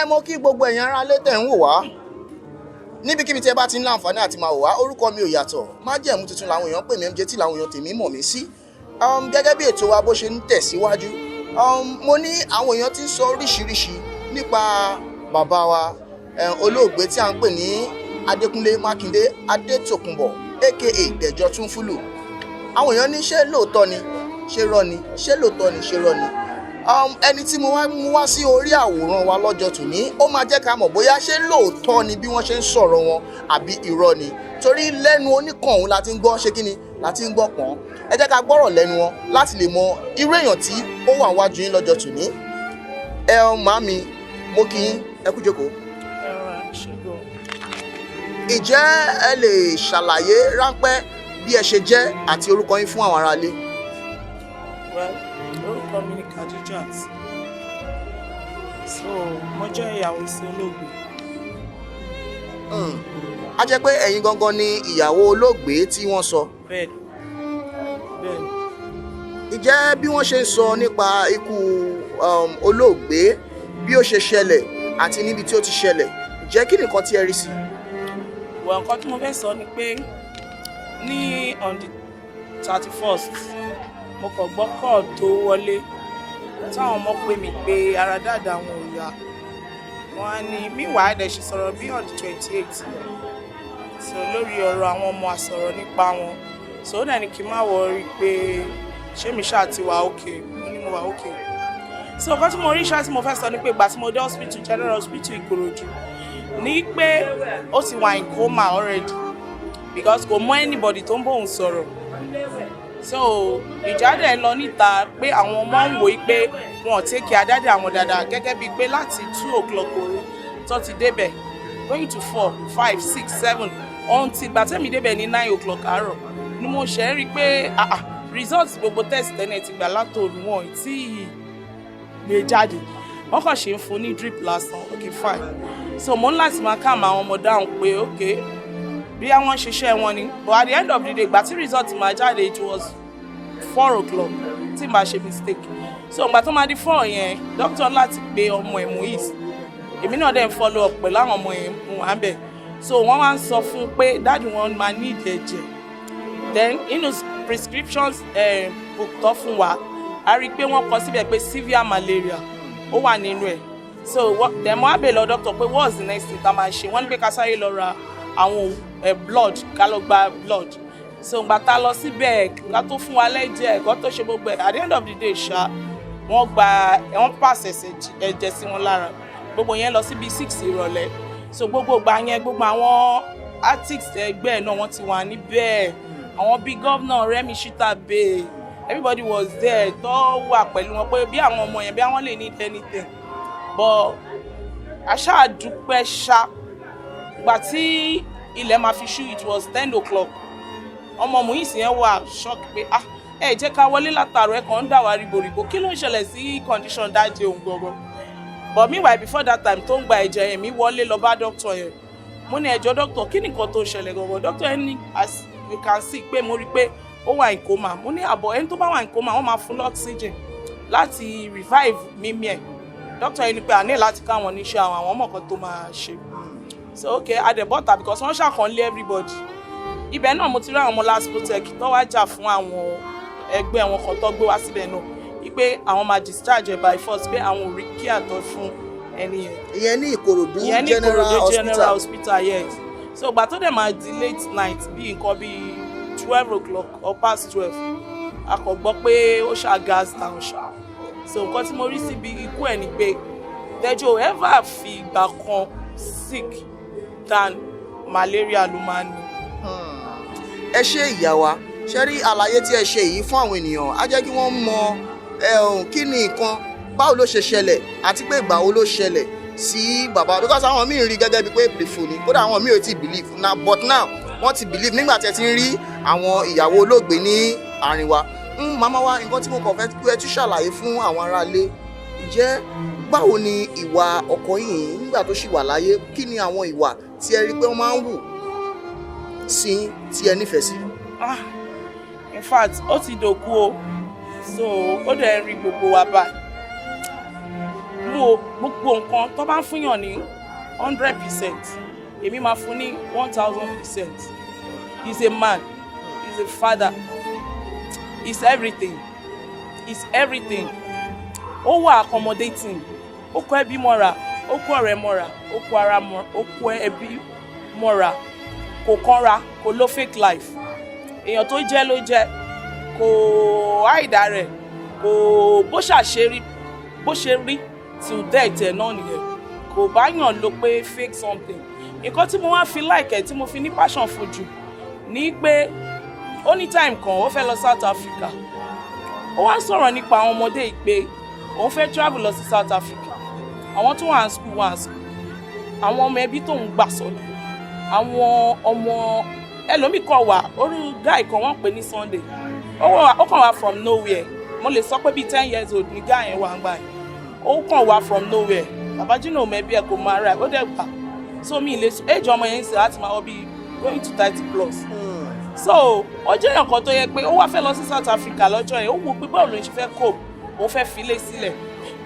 Mo kí gbogbo ẹ̀yin ará lé tẹ̀ ń wò wá níbikíbi tí ẹ bá ti ń láǹfààní àti máa wò wá. Orúkọ mi ò yàtọ̀, Májẹ̀mú tuntun làwọn èèyàn pè mí, MJ tí làwọn èèyàn tèmi mọ̀ mí sí. Gẹ́gẹ́ bí ètò wa bó ṣe ń tẹ̀síwájú, mo ní àwọn èèyàn ti ń sọ oríṣiríṣi nípa bàbá wa olóògbé tí a ń pè ní Adékúnlé Mákindé Adétòkunbọ̀ aka Dejo Tunfulu. Àwọn èèyàn ní ṣé lóòótọ́ ni, ṣé rọ́ ni, ṣé lóòótọ́ ni, ṣé rọ́ ni. Ẹni tí mo mú wá sí orí àwòrán wa lọ́jọ́ tòní, ó máa jẹ́ ká mọ̀ bóyá ṣé lóòótọ́ ni bí wọ́n ṣe ń sọ̀rọ̀ wọn àbí irọ́ ni. Torí lẹ́nu oníkànún la ti ń gbọ́ ṣé kí ni, la ti ń gbọ́ pọ́n. Ẹ jẹ́ ká gbọ́rọ̀ lẹ́nu wọn láti lè mọ irú èèyàn tí ó wà wájú yín lọ́jọ́ tòní. Màámi, mo kí yín, ẹ kú jókòó. Ìjẹ́ ẹ lè ṣàlàyé ráńpẹ́ bí ẹ ṣe jẹ́ àti orúkọ yín fún àwọn aráalé? Orúkọ mi ni Kadijat. So, mo jẹ́ ìyàwó sí olóògbé. A jẹ́ pé ẹ̀yin gangan ni ìyàwó olóògbé tí wọ́n sọ. Bẹ́ẹ̀ni. Ìjẹ́ bí wọ́n ṣe ń sọ nípa ikú olóògbé, bí ó ṣe ṣẹlẹ̀ àti níbi tí ó ti ṣẹlẹ̀, jẹ́ kí nìkan tí ẹ rí sí? Nǹkan tí mo fẹ́ sọ ni pé ní on the 31st, mo kàn gbọ́ call tó wọlé táwọn ọmọ pè mí pé ara dáadáa wọn ò yá. Wọ́n á ní meanwhile dẹ̀ ṣe sọ̀rọ̀ bí on the 28th. So lórí ọ̀rọ̀ àwọn ọmọ àsọ̀rọ̀ nípa wọn. So ó dẹ̀ ní kí n má worry pé ṣé mi ṣáà ti wà okay, mo ní mo wà okay. So nǹkan tí mo rí ṣáà tí mo fẹ́ sọ ni pé ìgbà tí mo dé hospital, General Hospital Ìkòròdú, ní pé ó ti wà in coma already because kò mọ anybody tó ń bóun sọ̀rọ̀. So ìjà dẹ̀ lọ níta pé àwọn ọmọ ń wòó pé wọn ò take care dáadáa àwọn dáadáa gẹ́gẹ́ bíi pé láti 2 o'clock òru tó ti débẹ̀ going to 4, 5, 6, 7 until ìgbà tẹ́mi débẹ̀ ní 9 o'clock àárọ̀ ni mo ṣe rí pé results gbogbo test tẹ́lẹ̀ ti gbà látòru wọn tí lè jáde. Wọ́n kàn ṣe ń fún ní drip lásán. Okay, fine. So mo ń láti máa calm àwọn ọmọ down pé okay, bí àwọn ṣiṣẹ́ wọn ni. But at the end of the day, ìgbà tí result máa jáde, it was 4 o'clock tí n bá ṣe mistake. So ìgbà tó máa di 4 yẹn, doctor láti pe ọmọ ẹ̀ Muiz. Èmi náà dẹ̀ ń follow up pẹ̀lú àwọn ọmọ yẹn mú wá bẹ̀. So wọ́n wá ń sọ fún pé dáàdì wọn máa need ẹ̀jẹ̀. Then inú prescriptions book tó fún wa, a rí i pé wọ́n kọ síbẹ̀ pé severe malaria ó wà nínú ẹ̀. So dem wá bẹ̀ lọ doctor pé what's the next thing tá máa ṣe? Wọ́n ní pé ká sáré lọ ra àwọn blood, ká lọ gba blood. So ìgbà tá lọ síbẹ̀ ká tó fún wa lẹ́jẹ̀ ẹ̀kọ́ tó ṣe gbogbo ẹ̀, at the end of the day ṣá wọ́n pass ẹ̀jẹ̀ sí wọn lára. Gbogbo yẹn lọ sí bí 6 ìrọ̀lẹ́. So gbogbo ìgbà yẹn gbogbo àwọn artists ẹgbẹ́ náà wọ́n ti wà níbẹ̀. Àwọn bíi gómìnà Rẹ́mi Shitabe, everybody was there tó wà pẹ̀lú wọn pé bí àwọn ọmọ yẹn bí àwọn lè need anything. But àṣà dúpẹ́ ṣá gbà tí ilẹ̀ máa fi ṣú, it was 10 o'clock. Ọmọ Muiz yẹn wà shock pé ẹ jẹ́ ká wọlé látàrọ ẹ̀ kàn ń dà wá riboribo, kí ló ń ṣẹlẹ̀ sí condition dáadé òun gbogbo. But meanwhile before that time tó ń gba ẹ̀jẹ̀ yẹn mi wọlé lọ bá doctor yẹn. Mo ní ẹjọ́ doctor kí ni nǹkan tó ṣẹlẹ̀ gbogbo. Doctor yẹn ní as you can see pé mo rí pé ó wà in coma. Mo ní àbọ̀ ẹni tó bá wà in coma wọ́n máa fún oxygen láti revive mímí ẹ̀. Doctor yẹn ní pé a ní láti káwọn níṣẹ́ àwọn ọmọ kan tó máa ṣe. So okay, adebota because wọ́n ṣàkànlé everybody. Ibẹ̀ náà mo ti rí àwọn ọmọ last protect tó wá jà fún àwọn ẹgbẹ́ wọn kan tó gbé wá síbẹ̀ náà wípé àwọn máa discharge by force pé àwọn ò rí kí àtọ̀ fún ẹni yẹn. Ìyẹn ní Ìkòròdú General Hospital, yes. So ìgbà tó dẹ̀ máa di late night bí nǹkan bí 12 o'clock or past 12 a kò gbọ́ pé ó ṣá gas down ṣá. So nǹkan tí mo rí síbi ikú ẹ̀ ni pé Dejo ever fi ìgbà kan sick than malaria ló máa ní. Ẹ ṣe ìyá wa, ṣe rí àlàyé tí ẹ ṣe yìí fún àwọn ènìyàn á jẹ́ kí wọ́n mọ kí ni nǹkan, báwo ló ṣe ṣẹlẹ̀ àti pé ìgbà wo ló ṣẹlẹ̀ sí bàbá. Because àwọn míì rí gẹ́gẹ́ bíi pé playful ni, kódà àwọn míì ò tí believe now, but now wọ́n ti believe nígbà tí ẹ ti ń rí àwọn ìyàwó olóògbé ní àárín wa. Màmá wa, nǹkan tí mo kàn fẹ́ kí ẹ tún ṣàlàyé fún àwọn aráalé, ǹjẹ́ báwo ni ìwà ọkọ yìí nígbà tó ṣì wà láyé? Kí ni àwọn ìwà tí ẹ rí pé wọ́n máa ń wù sí tí ẹ nífẹ̀ẹ́ sí? In fact ó ti dòkú o, so ó dẹ̀ rí gbogbo wa báyìí. wo gbogbo nǹkan tó bá ń fúnyàn ní 100%, èmi máa fún ní 1000%. He's a man, he's a father, he's everything, he's everything. Ó wà accommodating, ó kó ẹbí mọ́ra, ó kó ọ̀rẹ́ mọ́ra, ó kó ara mọ́ra, ó kó ẹbí mọ́ra, kò kánra, kò lo fake life. Èèyàn tó jẹ́ ló jẹ́, kò àìdá rẹ̀, kò bó ṣàṣerí, bó ṣe rí till death ẹ̀ náà nìyẹn. Kò bá yàn ló pé fake something. Nǹkan tí mo wá fi like ẹ̀ tí mo fi ní passion fún jù ní pé ó ní time kan ó fẹ́ lọ South Africa. Ó wá sọ̀rọ̀ nípa àwọn ọmọdé yìí pé òun fẹ́ travel lọ sí South Africa. Àwọn tó wà ní school. Àwọn ọmọ ẹbí tó ń gbà sọ́dọ̀. Àwọn ọmọ ẹlòmíì kan wà, orí guy kan wọ́n pè ní Sunday. Ó kàn wá from nowhere. Mo lè sọ pé bíi 10 years old ní guy yẹn wà ń gbà yẹn. Ó kàn wá from nowhere. Bàbá Junior ọmọ ẹbí ẹ̀ kò máa ra ẹ̀, ó dẹ̀ gbà. So mi lè sọ age ọmọ yẹn ń ṣe láti máa wọ bíi going to 30+. So ó jẹ́ èèyàn kan tó yẹ pé ó wá fẹ́ lọ sí South Africa lọ́jọ́ yẹn, ó wo pé báwo ló ń ṣe fẹ́ cope, òun fẹ́ filé sílẹ̀.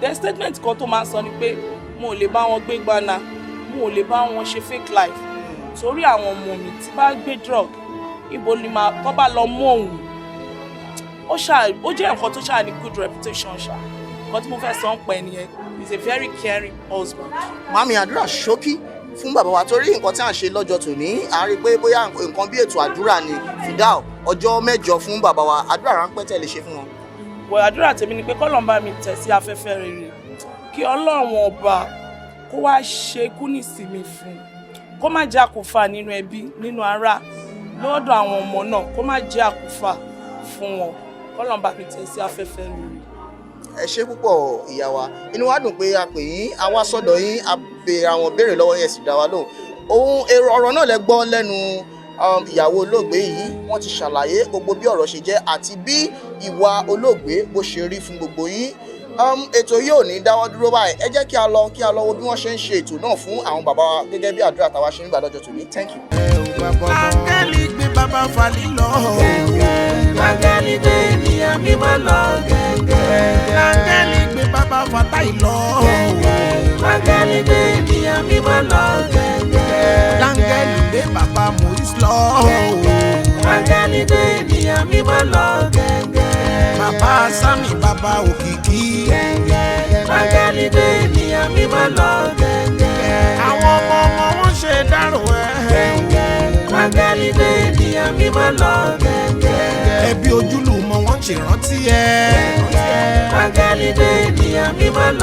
The statement kan tó máa ń sọ ni pé mo ò lè bá wọn gbé gbaná, mo ò lè bá wọn ṣe fake life. Torí àwọn ọmọ mi tí bá gbé drug, ibo ni máa tó bá lọ mú òun. Ó jẹ́ nǹkan tó ṣáà ní good reputation ṣá. Nǹkan tí mo fẹ́ sọ ń pẹ́ nìyẹn. He's a very caring husband. Màmí àdúrà ṣókí fún bàbá wa torí nǹkan tí à ń ṣe lọ́jọ́ tòní à ń rí i pé bóyá nǹkan bí ètò àdúrà ni fìdáù ọjọ́ 8 fún bàbá wa, àdúrà ráńpẹ́ tẹ́ lè ṣe fún wọn. Wọ àdúrà tèmi ni pé k'Ọlọ́run bá mi tẹ̀ sí afẹ́fẹ́ rere, kí Ọlọ́run ọba kó wá ṣe ikú nísìmí fún, kó má jẹ́ àkúfà nínú ẹbí, nínú ará, lọ́dọ̀ àwọn ọmọ náà, kó má jẹ́ àkúfà fún wọn, k'Ọlọ́run bá mi tẹ̀ sí afẹ́fẹ́ rere. Ẹ ṣé púpọ̀ ìyá wa, inú wa dùn pé a pè yín, a wá sọ́dọ̀ yín, a béèrè àwọn béèrè lọ́wọ́ yẹn sì dá wa lóhùn. Ohun ọ̀rọ̀ náà lẹ gbọ́ lẹ́nu ìyàwó olóògbé yìí, wọ́n ti ṣàlàyé gbogbo bí ọ̀rọ̀ ṣe jẹ́ àti bí ìwà olóògbé bó ṣe rí fún gbogbo yín. Ètò yìí ò ní dáwọ́ dúró báyìí, ẹ jẹ́ kí a lọ wo bí wọ́n ṣe ń ṣe ètò náà fún àwọn bàbá wa gẹ́gẹ́ bí àdúrà táwa ṣe nígbà lọ́jọ́ tòní. Thank you. Áńgẹ́lì gbé bàbá Fálí lọ. Áńgẹ́lì gbé ènìyàn mímọ́ lọ. Áńgẹ́lì gbé bàbá Fátáì lọ. Áńgẹ́lì gbé ènìyàn mímọ́ lọ. Áńgẹ́lì gbé bàbá Maurice lọ. Áńgẹ́lì gbé ènìyàn mímọ́ lọ. Bàbá Sami bàbá Òkìkí. Áńgẹ́lì gbé ènìyàn mímọ́ lọ. Àwọn ọmọ wọn ṣe dárò ẹ̀. Áńgẹ́lì gbé ènìyàn mímọ́ lọ. Ẹbí ojúlùmọ̀ wọn ṣèrántí ẹ̀. Áńgẹ́lì gbé ènìyàn mímọ́ lọ.